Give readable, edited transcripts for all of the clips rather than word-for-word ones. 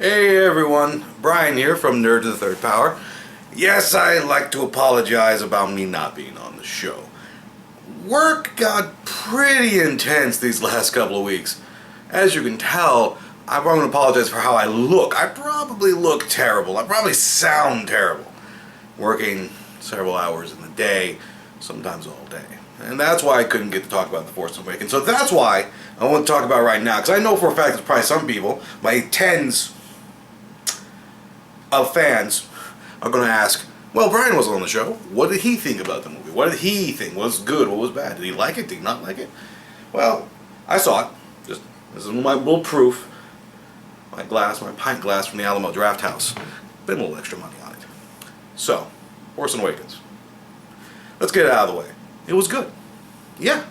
Hey everyone, Bryan here from Nerd to the Third Power. Yes, I'd like to apologize about me not being on the show. Work got pretty intense these last couple of weeks. As you can tell, I'm going to apologize for how I look. I probably look terrible. I probably sound terrible. Working several hours in the day, sometimes all day. And that's why I couldn't get to talk about The Force Awakens. So that's why I want to talk about it right now. Because I know for a fact there's probably some people, my tens of fans, are going to ask, well, Bryan wasn't on the show. What did he think about the movie? What did he think? What was good? What was bad? Did he like it? Did he not like it? Well, I saw it. This is my little proof. My pint glass from the Alamo Draft House. Spent a little extra money on it. So, Force Awakens. Let's get it out of the way. It was good. Yeah.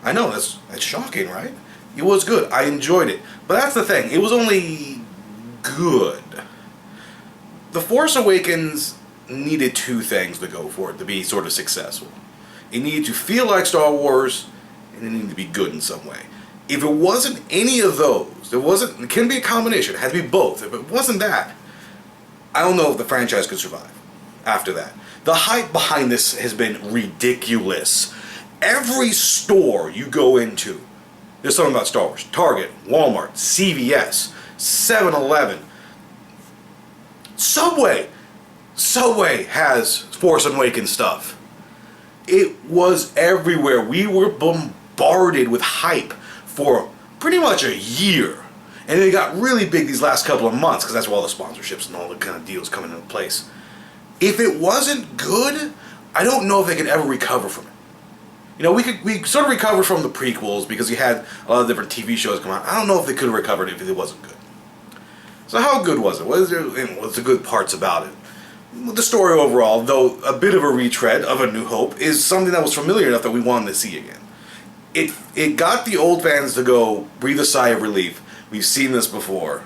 I know, that's shocking, right? It was good. I enjoyed it. But that's the thing. It was only good. The Force Awakens needed two things to go for it to be sort of successful. It needed to feel like Star Wars, and it needed to be good in some way. If it wasn't any of those, it can be a combination, it had to be both. If it wasn't that, I don't know if the franchise could survive after that. The hype behind this has been ridiculous. Every store you go into, there's something about Star Wars. Target, Walmart, CVS, 7-Eleven, Subway has Force Awakens stuff. It was everywhere. We were bombarded with hype for pretty much a year. And it got really big these last couple of months because that's where all the sponsorships and all the kind of deals coming into place. If it wasn't good, I don't know if they could ever recover from it. You know, we sort of recovered from the prequels because you had a lot of different TV shows come out. I don't know if they could have recovered if it wasn't good. So how good was it? What's the good parts about it? The story overall, though a bit of a retread of A New Hope, is something that was familiar enough that we wanted to see again. It got the old fans to go breathe a sigh of relief. We've seen this before,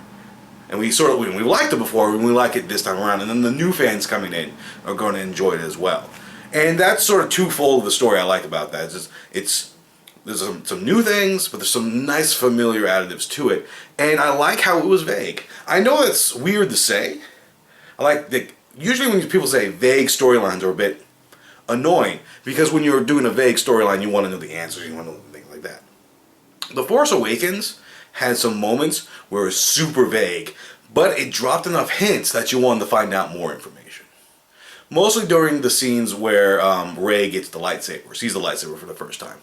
and we liked it before, and we like it this time around. And then the new fans coming in are going to enjoy it as well. And that's sort of twofold of the story I like about that. There's some new things, but there's some nice familiar additives to it. And I like how it was vague. I know that's weird to say. Usually when people say vague storylines are a bit annoying, because when you're doing a vague storyline, you want to know the answers, you want to know things like that. The Force Awakens had some moments where it was super vague, but it dropped enough hints that you wanted to find out more information. Mostly during the scenes where Rey gets the lightsaber, sees the lightsaber for the first time.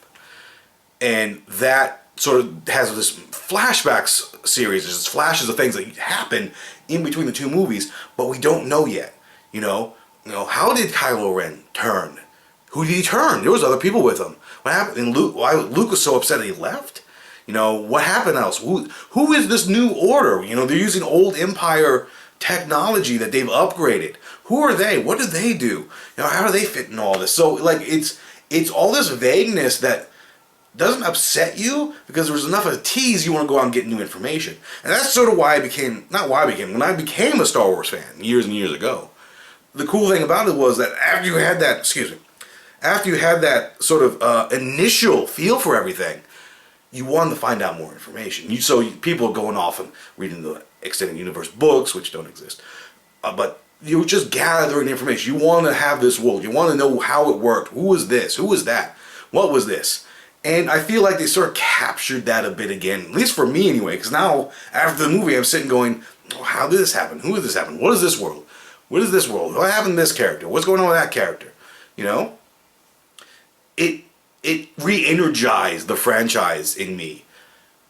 And that sort of has this flashbacks series. There's flashes of things that happen in between the two movies, but we don't know yet. You know, how did Kylo Ren turn? Who did he turn? There was other people with him. What happened? And why Luke was so upset that he left? You know, what happened else? Who is this new order? You know, they're using old Empire technology that they've upgraded. Who are they? What do they do? You know, how do they fit in all this? So, like, it's all this vagueness that doesn't upset you because there was enough of a tease you want to go out and get new information. And that's sort of why when I became a Star Wars fan years and years ago. The cool thing about it was that after you had that sort of initial feel for everything, you wanted to find out more information. People going off and reading the extended universe books, which don't exist, but you were just gathering information. You want to have this world. You want to know how it worked. Who was this? Who was that? What was this? And I feel like they sort of captured that a bit again, at least for me anyway, because now, after the movie, I'm sitting going, oh, how did this happen? Who did this happen? What is this world? What is this world? What happened to this character? What's going on with that character? You know? It re-energized the franchise in me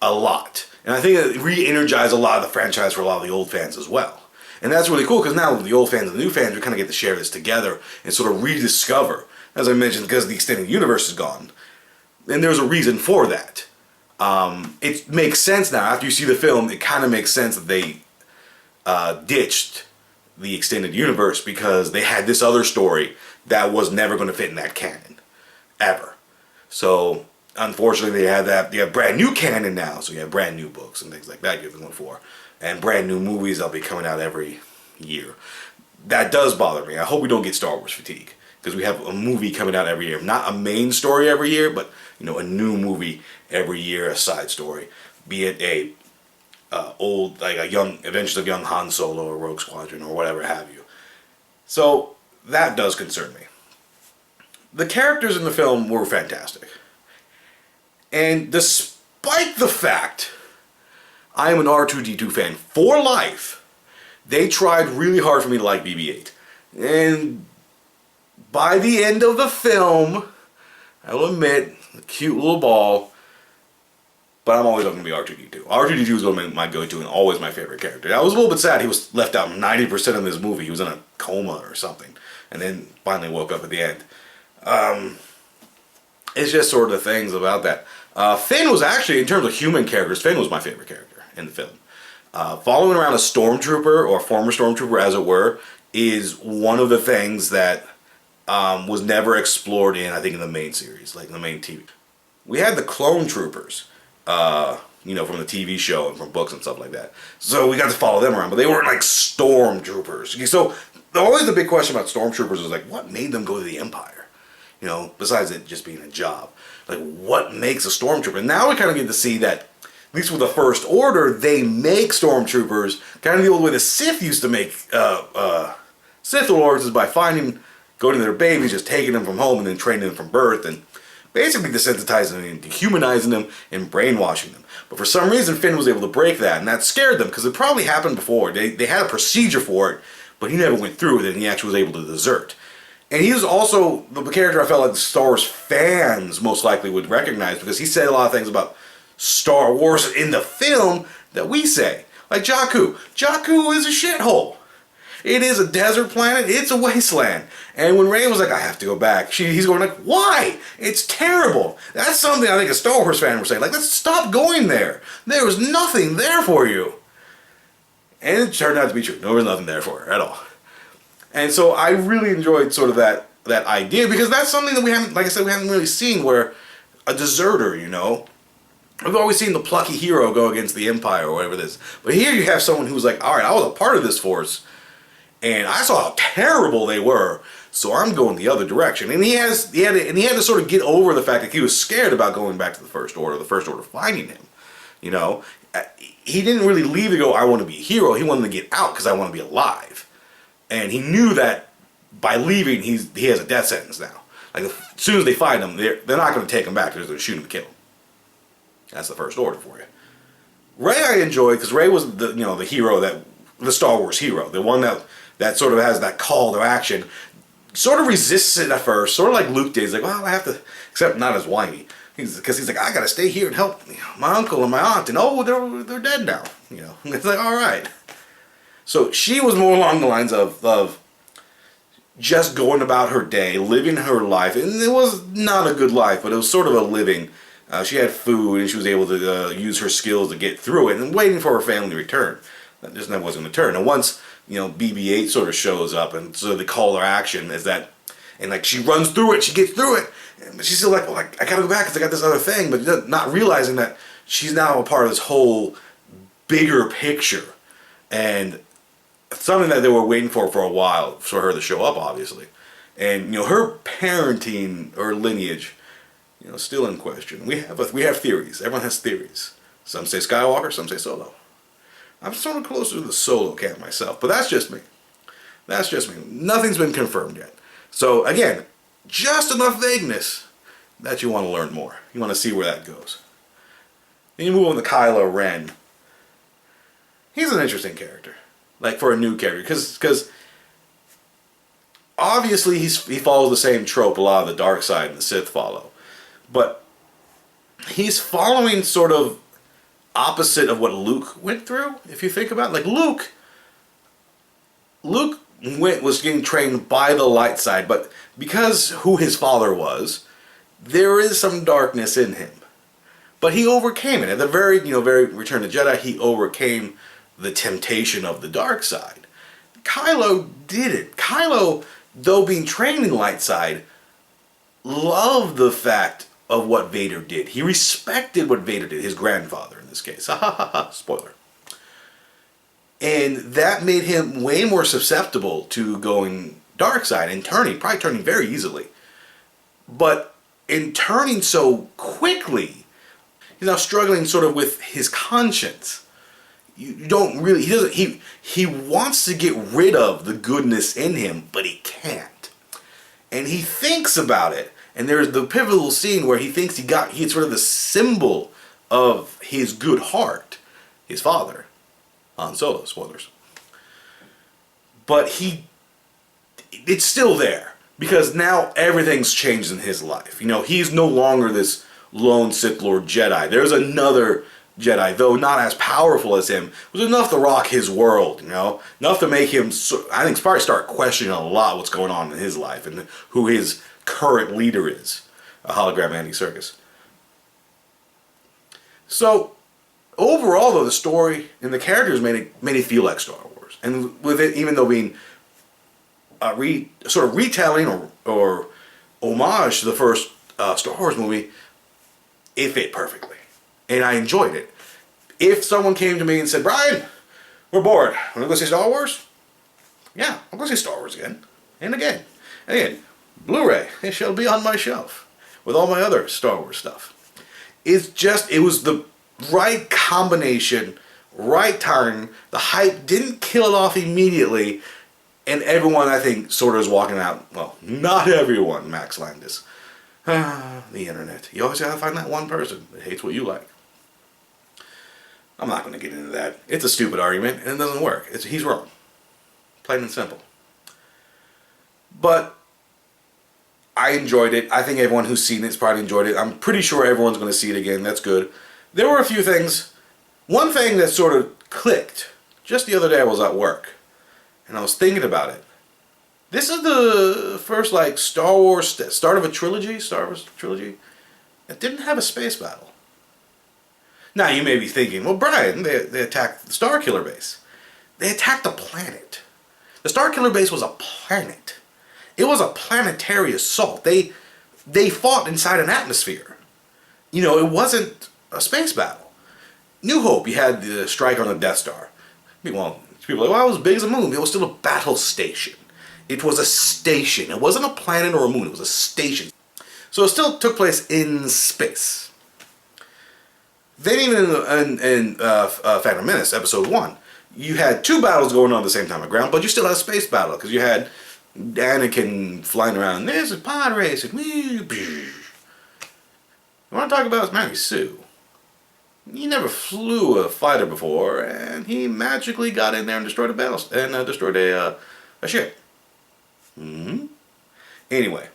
a lot. And I think it re-energized a lot of the franchise for a lot of the old fans as well. And that's really cool, because now the old fans and the new fans, we kind of get to share this together and sort of rediscover, as I mentioned, because the extended universe is gone. And there's a reason for that. It makes sense now. After you see the film, it kind of makes sense that they ditched the extended universe because they had this other story that was never going to fit in that canon. Ever. So, unfortunately, they have brand new canon now. So you have brand new books and things like that you're going for. And brand new movies that'll be coming out every year. That does bother me. I hope we don't get Star Wars fatigue. Because we have a movie coming out every year. Not a main story every year, but a new movie every year, a side story. Be it a old, like a young Adventures of Young Han Solo or Rogue Squadron or whatever have you. So that does concern me. The characters in the film were fantastic. And despite the fact I am an R2-D2 fan for life, they tried really hard for me to like BB-8. And by the end of the film, I will admit, a cute little ball, but I'm always going to be R2-D2. R2-D2 is going to be my go-to and always my favorite character. I was a little bit sad he was left out 90% of this movie. He was in a coma or something, and then finally woke up at the end. It's just sort of things about that. Finn was actually, in terms of human characters, Finn was my favorite character in the film. Following around a stormtrooper, or a former stormtrooper as it were, is one of the things that was never explored in, I think, in the main series, like in the main TV. We had the clone troopers, you know, from the TV show and from books and stuff like that. So we got to follow them around, but they weren't like stormtroopers. So always the big question about stormtroopers is like, what made them go to the Empire? You know, besides it just being a job. Like, what makes a stormtrooper? Now we kind of get to see that, at least with the First Order, they make stormtroopers kind of the old way the Sith used to make Sith Lords, is by finding, going to their babies, just taking them from home and then training them from birth and basically desensitizing them and dehumanizing them and brainwashing them. But for some reason, Finn was able to break that, and that scared them because it probably happened before. They had a procedure for it, but he never went through with it, and he actually was able to desert. And he was also the character I felt like the Star Wars fans most likely would recognize, because he said a lot of things about Star Wars in the film that we say. Like Jakku. Jakku is a shithole. It is a desert planet. It's a wasteland. And when Rey was like, I have to go back, he's going like, why? It's terrible. That's something I think a Star Wars fan would say. Like, let's stop going there. There was nothing there for you. And it turned out to be true. There was nothing there for her at all. And so I really enjoyed sort of that idea, because that's something that we haven't, like I said, we haven't really seen, where a deserter, you know. We've always seen the plucky hero go against the Empire or whatever it is. But here you have someone who's like, all right, I was a part of this force, and I saw how terrible they were, so I'm going the other direction. And he had to sort of get over the fact that he was scared about going back to the First Order finding him. You know, he didn't really leave to go, I want to be a hero. He wanted to get out because I want to be alive. And he knew that by leaving, he has a death sentence now. Like, as soon as they find him, they're not going to take him back. They're going to shoot him and kill him. That's the First Order for you. Rey I enjoyed, because Rey was the hero, the Star Wars hero, the one that sort of has that call to action. Sort of resists it at first, sort of like Luke did. He's like, well, I have to, except not as whiny. Because he's like, I got to stay here and help my uncle and my aunt, and they're dead now. You know, it's like, all right. So she was more along the lines of just going about her day, living her life. And it was not a good life, but it was sort of a living. She had food, and she was able to use her skills to get through it, and waiting for her family to return. That just never was going to turn. And once, BB-8 sort of shows up, and so they call her action is that, and like she runs through it, she gets through it, but she's still like, well, I gotta go back because I got this other thing, but not realizing that she's now a part of this whole bigger picture. And something that they were waiting for a while for her to show up, obviously. And her parenting or lineage, still in question. We have theories. Everyone has theories. Some say Skywalker, some say Solo. I'm sort of closer to the Solo camp myself, but that's just me. That's just me. Nothing's been confirmed yet. So again, just enough vagueness that you want to learn more. You want to see where that goes. Then you move on to Kylo Ren. He's an interesting character. Like, for a new character, because obviously he follows the same trope a lot of the dark side and the Sith follow, but he's following sort of opposite of what Luke went through. If you think about it. Like Luke was getting trained by the light side, but because who his father was, there is some darkness in him, but he overcame it at the very Return of the Jedi. He overcame the temptation of the dark side. Kylo did it. Kylo, though being trained in the light side, loved the fact of what Vader did. He respected what Vader did, his grandfather in this case. Ha ha ha ha, spoiler. And that made him way more susceptible to going dark side and probably turning very easily. But in turning so quickly, he's now struggling sort of with his conscience. you don't really, he wants to get rid of the goodness in him, but he can't. And he thinks about it. And there's the pivotal scene where he thinks he gets rid of the symbol of his good heart, his father, Han Solo, spoilers. But it's still there, because now everything's changed in his life. You know, he's no longer this lone Sith Lord Jedi. There's another Jedi, though not as powerful as him, was enough to rock his world, you know? Enough to make him, I think, probably start questioning a lot what's going on in his life and who his current leader is, a hologram Andy Serkis. So, overall, though, the story and the characters made it feel like Star Wars. And with it, even though being sort of retelling or homage to the first Star Wars movie, it fit perfectly. And I enjoyed it. If someone came to me and said, Bryan, we're bored, want to go see Star Wars? Yeah, I'll go see Star Wars again. And again. And again. Blu-ray, it shall be on my shelf. With all my other Star Wars stuff. It was the right combination, right time. The hype didn't kill it off immediately. And everyone, I think, sort of is walking out. Well, not everyone, Max Landis. The internet. You always gotta find that one person that hates what you like. I'm not going to get into that. It's a stupid argument, and it doesn't work. He's wrong. Plain and simple. But I enjoyed it. I think everyone who's seen it's probably enjoyed it. I'm pretty sure everyone's going to see it again. That's good. There were a few things. One thing that sort of clicked. Just the other day I was at work, and I was thinking about it. This is the first, like, Star Wars, start of a trilogy, Star Wars trilogy, that didn't have a space battle. Now, you may be thinking, well, Bryan, they attacked the Starkiller base. They attacked a planet. The Starkiller base was a planet. It was a planetary assault. They fought inside an atmosphere. You know, it wasn't a space battle. New Hope, you had the strike on the Death Star. Well, people are like, well, it was as big as a moon. It was still a battle station. It was a station. It wasn't a planet or a moon. It was a station. So it still took place in space. Then even in Phantom Menace, Episode 1, you had two battles going on at the same time on ground, but you still had a space battle, because you had Anakin flying around, there's a pod racing, you want to talk about Mary Sue. He never flew a fighter before, and he magically got in there and destroyed a battle, and destroyed a ship. Anyway,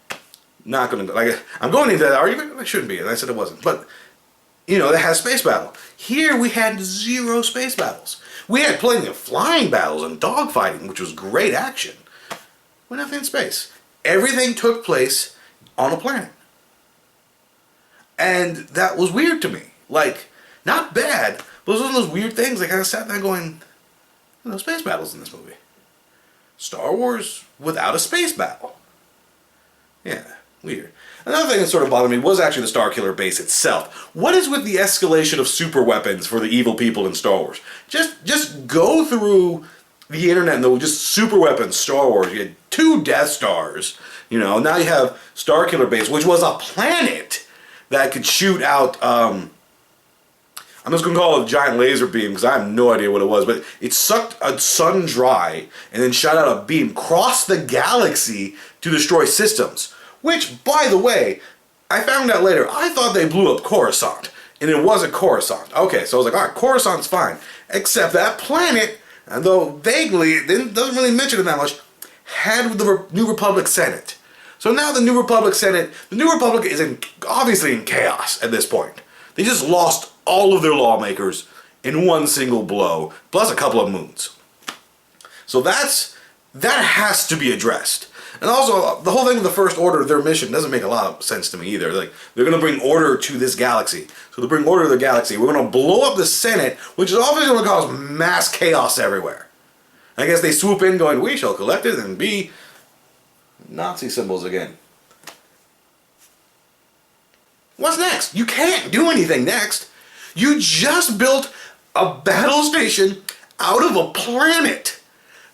not going to, like, I'm going into that argument, I shouldn't be, and I said it wasn't, but you know, they had a space battle. Here we had 0 space battles. We had plenty of flying battles and dogfighting, which was great action. But nothing in space. Everything took place on a planet. And that was weird to me. Like, not bad, but it was one of those weird things. I kind of sat there going, no space battles in this movie. Star Wars without a space battle. Yeah, weird. Another thing that sort of bothered me was actually the Starkiller base itself. What is with the escalation of super weapons for the evil people in Star Wars? Just go through the internet and just super weapons, Star Wars. You had 2 Death Stars, you know. Now you have Starkiller base, which was a planet that could shoot out, I'm just going to call it a giant laser beam because I have no idea what it was, but it sucked a sun dry and then shot out a beam across the galaxy to destroy systems. Which, by the way, I found out later, I thought they blew up Coruscant, and it wasn't Coruscant. Okay, so I was like, alright, Coruscant's fine. Except that planet, and though vaguely, it doesn't really mention it that much, had the New Republic Senate. So now the New Republic Senate, the New Republic is obviously in chaos at this point. They just lost all of their lawmakers in one single blow, plus a couple of moons. So that has to be addressed. And also, the whole thing with the First Order, their mission, doesn't make a lot of sense to me either. Like, they're going to bring order to this galaxy. So to bring order to the galaxy, we're going to blow up the Senate, which is obviously going to cause mass chaos everywhere. I guess they swoop in going, we shall collect it and be Nazi symbols again. What's next? You can't do anything next. You just built a battle station out of a planet.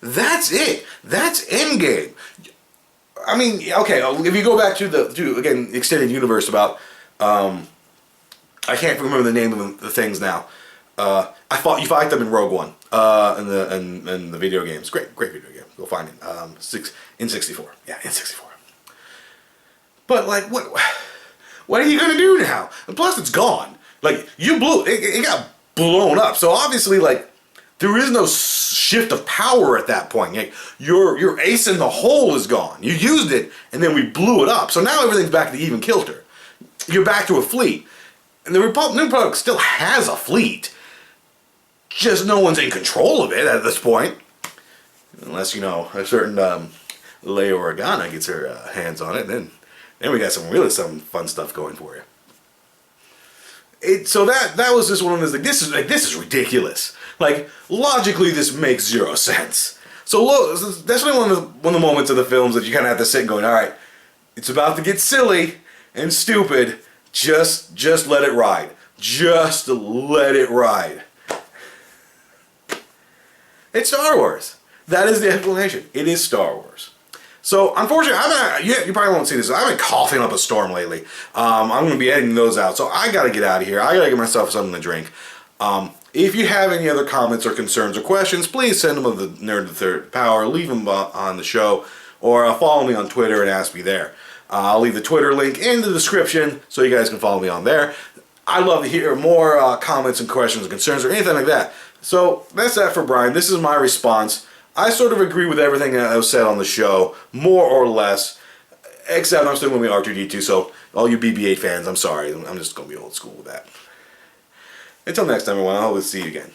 That's it. That's endgame. I mean, okay, if you go back to again, Extended Universe about, I can't remember the name of the things now. You fight them in Rogue One, in the video games. Great video game. Go find it. In 64. Yeah, in 64. But like, what are you gonna do now? And plus, it's gone. Like, it got blown up. So obviously, like, there is no shift of power at that point. Like, your ace in the hole is gone. You used it, and then we blew it up. So now everything's back to even kilter. You're back to a fleet. And the New Republic still has a fleet. Just no one's in control of it at this point. Unless, you know, a certain Leia Organa gets her hands on it, then we got some fun stuff going for you. So that was just one of those, like, this is ridiculous. Like, logically, this makes zero sense. So that's one of the moments of the films that you kind of have to sit and going, all right, it's about to get silly and stupid. Just let it ride. Just let it ride. It's Star Wars. That is the explanation. It is Star Wars. So, unfortunately, you probably won't see this. I've been coughing up a storm lately. I'm going to be editing those out. So, I got to get out of here. I got to get myself something to drink. If you have any other comments or concerns or questions, please send them to the Nerd of the Third Power. Leave them on the show. Or follow me on Twitter and ask me there. I'll leave the Twitter link in the description so you guys can follow me on there. I'd love to hear more comments and questions and concerns or anything like that. So, that's that for Brian. This is my response. I sort of agree with everything that was said on the show, more or less, except I'm still going to be R2-D2, so all you BB-8 fans, I'm sorry. I'm just going to be old school with that. Until next time, everyone, I hope to see you again.